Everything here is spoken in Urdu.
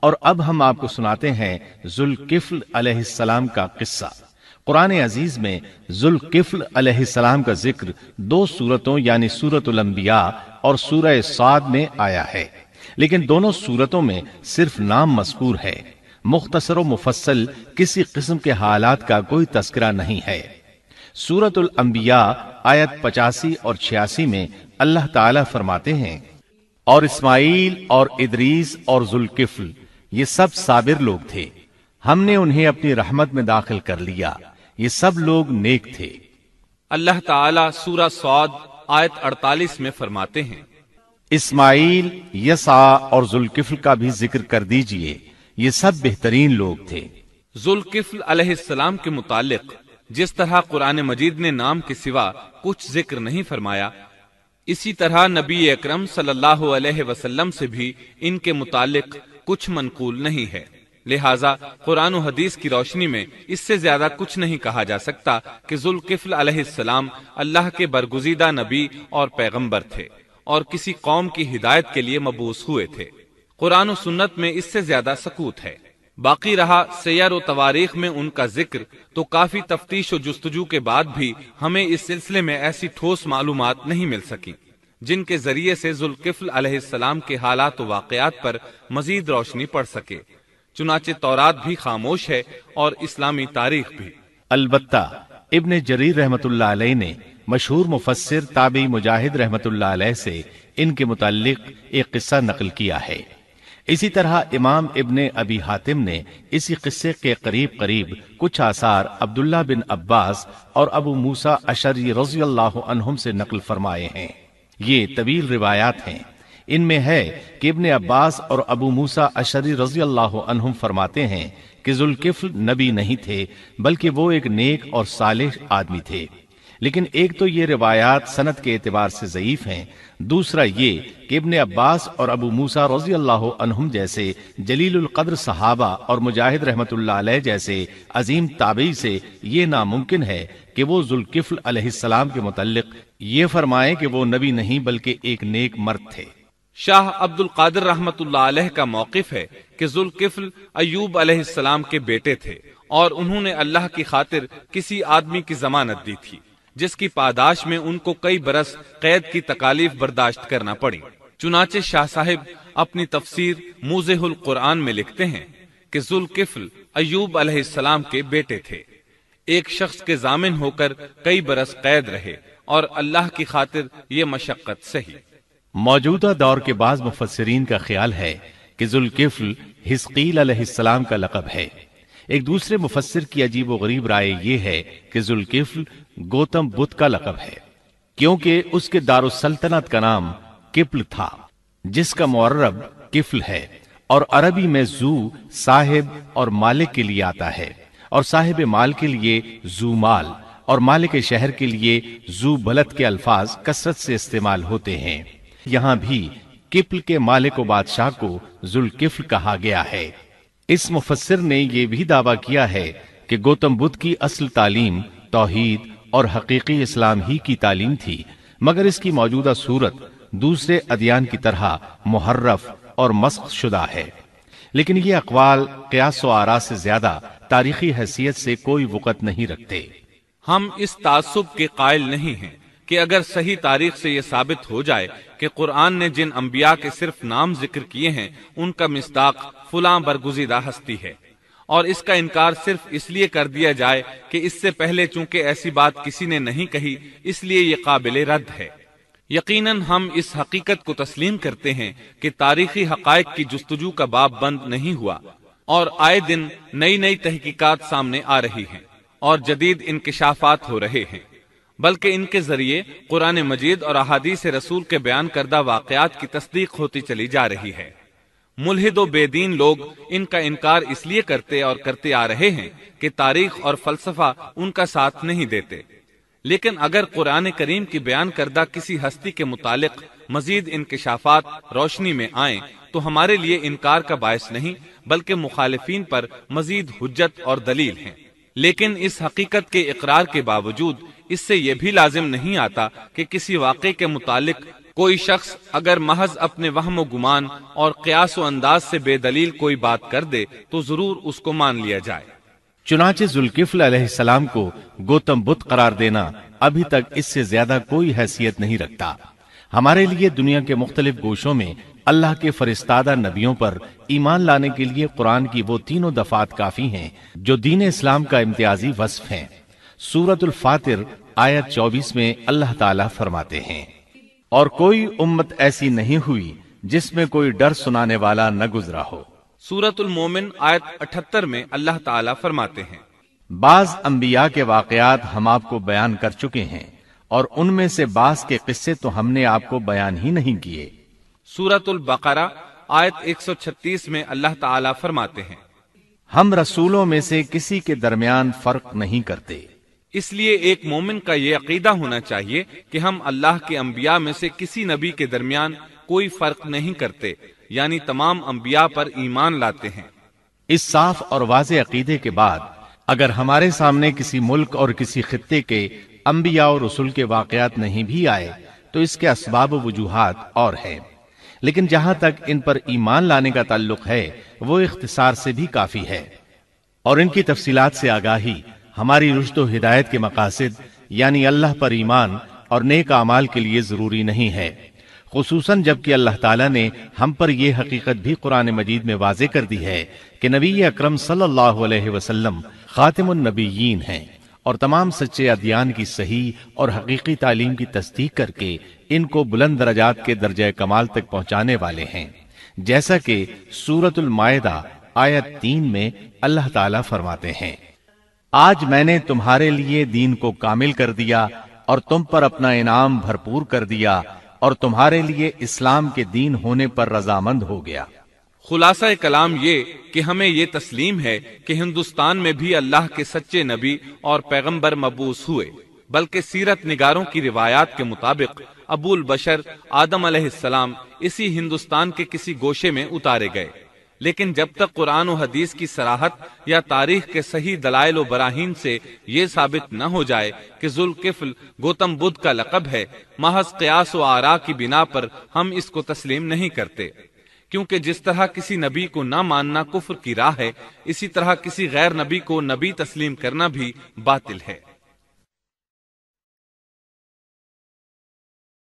اور اب ہم آپ کو سناتے ہیں ذوالکفل علیہ السلام کا قصہ۔ قرآن عزیز میں ذوالکفل علیہ السلام کا ذکر 2 سورتوں یعنی سورۃ الانبیاء اور سورہ صاد میں آیا ہے، لیکن دونوں سورتوں میں صرف نام مذکور ہے، مختصر و مفصل کسی قسم کے حالات کا کوئی تذکرہ نہیں ہے۔ سورۃ الانبیاء آیت 85 اور 86 میں اللہ تعالیٰ فرماتے ہیں، اور اسماعیل اور ادریس اور ذوالکفل یہ سب صابر لوگ تھے، ہم نے انہیں اپنی رحمت میں داخل کر لیا، یہ سب لوگ نیک تھے۔ اللہ تعالیٰ سورہ صاد آیت 48 میں فرماتے ہیں، اسماعیل، یسع اور ذوالکفل کا بھی ذکر کر دیجئے، یہ سب بہترین لوگ تھے۔ ذوالکفل علیہ السلام کے متعلق جس طرح قرآن مجید نے نام کے سوا کچھ ذکر نہیں فرمایا، اسی طرح نبی اکرم صلی اللہ علیہ وسلم سے بھی ان کے متعلق کچھ منقول نہیں ہے، لہٰذا قرآن و حدیث کی روشنی میں اس سے زیادہ کچھ نہیں کہا جا سکتا کہ ذوالکفل علیہ السلام اللہ کے برگزیدہ نبی اور پیغمبر تھے اور کسی قوم کی ہدایت کے لیے مبعوث ہوئے تھے۔ قرآن و سنت میں اس سے زیادہ سکوت ہے۔ باقی رہا سیر و تواریخ میں ان کا ذکر، تو کافی تفتیش و جستجو کے بعد بھی ہمیں اس سلسلے میں ایسی ٹھوس معلومات نہیں مل سکی جن کے ذریعے سے ذوالکفل علیہ السلام کے حالات و واقعات پر مزید روشنی پڑ سکے، چنانچہ تورات بھی خاموش ہے اور اسلامی تاریخ بھی۔ البتہ ابن جریر رحمت اللہ علیہ نے مشہور مفسر تابعی مجاہد رحمت اللہ علیہ سے ان کے متعلق ایک قصہ نقل کیا ہے۔ اسی طرح امام ابن ابی حاتم نے اسی قصے کے قریب کچھ آثار عبداللہ بن عباس اور ابو موسیٰ اشعری رضی اللہ عنہم سے نقل فرمائے ہیں۔ یہ طویل روایات ہیں۔ ان میں ہے کہ ابن عباس اور ابو موسیٰ اشعری رضی اللہ عنہم فرماتے ہیں کہ ذوالکفل نبی نہیں تھے، بلکہ وہ ایک نیک اور صالح آدمی تھے۔ لیکن ایک تو یہ روایات سند کے اعتبار سے ضعیف ہیں، دوسرا یہ کہ ابن عباس اور ابو موسیٰ رضی اللہ عنہم جیسے جلیل القدر صحابہ اور مجاہد رحمت اللہ علیہ جیسے عظیم تابعی سے یہ ناممکن ہے کہ وہ ذوالکفل علیہ السلام کے متعلق یہ فرمائیں کہ وہ نبی نہیں بلکہ ایک نیک مرد تھے۔ شاہ عبد القادر رحمت اللہ علیہ کا موقف ہے کہ ذوالکفل ایوب علیہ السلام کے بیٹے تھے اور انہوں نے اللہ کی خاطر کسی آدمی کی ضمانت دی تھی جس کی پاداش میں ان کو کئی برس قید کی تکالیف برداشت کرنا پڑی۔ چنانچہ شاہ صاحب اپنی تفسیر موضح القرآن میں لکھتے ہیں کہ ذوالکفل ایوب علیہ السلام کے بیٹے تھے، ایک شخص کے ضامن ہو کر کئی برس قید رہے اور اللہ کی خاطر یہ مشقت سہی۔ موجودہ دور کے بعض مفسرین کا خیال ہے کہ ذوالکفل حزقیل علیہ السلام کا لقب ہے۔ ایک دوسرے مفسر کی عجیب و غریب رائے یہ ہے کہ ذوالکفل گوتم بدھ کا لقب ہے، کیونکہ اس کے دارالسلطنت کا نام کفل تھا، جس کا معرب کفل ہے، اور عربی میں ذو صاحب اور مالک کے لیے آتا ہے، اور صاحب مال کے لیے ذو مال اور مالک شہر کے لیے ذو بلد کے الفاظ کثرت سے استعمال ہوتے ہیں۔ یہاں بھی کفل کے مالک و بادشاہ کو ذوالکفل کہا گیا ہے۔ اس مفسر نے یہ بھی دعویٰ کیا ہے کہ گوتم بدھ کی اصل تعلیم توحید اور حقیقی اسلام ہی کی تعلیم تھی، مگر اس کی موجودہ صورت دوسرے ادیان کی طرح محرف اور مسخ شدہ ہے۔ لیکن یہ اقوال قیاس و آراء سے زیادہ تاریخی حیثیت سے کوئی وقت نہیں رکھتے۔ ہم اس تعصب کے قائل نہیں ہیں کہ اگر صحیح تاریخ سے یہ ثابت ہو جائے کہ قرآن نے جن انبیاء کے صرف نام ذکر کیے ہیں ان کا مصداق فلاں برگزیدہ ہستی ہے، اور اس کا انکار صرف اس لیے کر دیا جائے کہ اس سے پہلے چونکہ ایسی بات کسی نے نہیں کہی اس لیے یہ قابل رد ہے۔ یقیناً ہم اس حقیقت کو تسلیم کرتے ہیں کہ تاریخی حقائق کی جستجو کا باب بند نہیں ہوا، اور آئے دن نئی تحقیقات سامنے آ رہی ہیں اور جدید انکشافات ہو رہے ہیں، بلکہ ان کے ذریعے قرآن مجید اور احادیث رسول کے بیان کردہ واقعات کی تصدیق ہوتی چلی جا رہی ہے۔ ملحد و بے دین لوگ ان کا انکار اس لیے کرتے اور کرتے آ رہے ہیں کہ تاریخ اور فلسفہ ان کا ساتھ نہیں دیتے، لیکن اگر قرآن کریم کی بیان کردہ کسی ہستی کے متعلق مزید انکشافات روشنی میں آئیں تو ہمارے لیے انکار کا باعث نہیں بلکہ مخالفین پر مزید حجت اور دلیل ہیں۔ لیکن اس حقیقت کے اقرار کے باوجود اس سے یہ بھی لازم نہیں آتا کہ کسی واقعے کے متعلق کوئی شخص اگر محض اپنے وہم و گمان اور قیاس و انداز سے بے دلیل کوئی بات کر دے تو ضرور اس کو مان لیا جائے۔ چنانچہ ذوالکفل علیہ السلام کو گوتم بدھ قرار دینا ابھی تک اس سے زیادہ کوئی حیثیت نہیں رکھتا۔ ہمارے لیے دنیا کے مختلف گوشوں میں اللہ کے فرستادہ نبیوں پر ایمان لانے کے لیے قرآن کی وہ تینوں دفعات کافی ہیں جو دین اسلام کا امتیازی وصف ہیں۔ سورۃ الفاتر آیت 24 میں اللہ تعالیٰ فرماتے ہیں، اور کوئی امت ایسی نہیں ہوئی جس میں کوئی ڈر سنانے والا نہ گزرا ہو۔ سورۃ المومن آیت 78 میں اللہ تعالیٰ فرماتے ہیں، بعض انبیاء کے واقعات ہم آپ کو بیان کر چکے ہیں اور ان میں سے بعض کے قصے تو ہم نے آپ کو بیان ہی نہیں کیے۔ سورۃ البقرہ آیت 136 میں اللہ تعالیٰ فرماتے ہیں، ہم رسولوں میں سے کسی کے درمیان فرق نہیں کرتے۔ اس لیے ایک مومن کا یہ عقیدہ ہونا چاہیے کہ ہم اللہ کے انبیاء میں سے کسی نبی کے درمیان کوئی فرق نہیں کرتے، یعنی تمام انبیاء پر ایمان لاتے ہیں۔ اس صاف اور واضح عقیدے کے بعد اگر ہمارے سامنے کسی ملک اور کسی خطے کے انبیاء اور رسول کے واقعات نہیں بھی آئے تو اس کے اسباب و وجوہات اور ہیں، لیکن جہاں تک ان پر ایمان لانے کا تعلق ہے وہ اختصار سے بھی کافی ہے، اور ان کی تفصیلات سے آگاہی ہماری رشد و ہدایت کے مقاصد یعنی اللہ پر ایمان اور نیک اعمال کے لیے ضروری نہیں ہے، خصوصاً جبکہ اللہ تعالیٰ نے ہم پر یہ حقیقت بھی قرآن مجید میں واضح کر دی ہے کہ نبی اکرم صلی اللہ علیہ وسلم خاتم النبیین ہیں اور تمام سچے ادیان کی صحیح اور حقیقی تعلیم کی تصدیق کر کے ان کو بلند درجات کے درجہ کمال تک پہنچانے والے ہیں، جیسا کہ سورۃ المائدہ آیت 3 میں اللہ تعالیٰ فرماتے ہیں، آج میں نے تمہارے لیے دین کو کامل کر دیا اور تم پر اپنا انعام بھرپور کر دیا اور تمہارے لیے اسلام کے دین ہونے پر رضامند ہو گیا۔ خلاصہ کلام یہ کہ ہمیں یہ تسلیم ہے کہ ہندوستان میں بھی اللہ کے سچے نبی اور پیغمبر مبعوث ہوئے، بلکہ سیرت نگاروں کی روایات کے مطابق ابو البشر آدم علیہ السلام اسی ہندوستان کے کسی گوشے میں اتارے گئے، لیکن جب تک قرآن و حدیث کی صراحت یا تاریخ کے صحیح دلائل و براہین سے یہ ثابت نہ ہو جائے کہ ذوالکفل گوتم بدھ کا لقب ہے، محض قیاس و آراء کی بنا پر ہم اس کو تسلیم نہیں کرتے، کیونکہ جس طرح کسی نبی کو نہ ماننا کفر کی راہ ہے، اسی طرح کسی غیر نبی کو نبی تسلیم کرنا بھی باطل ہے۔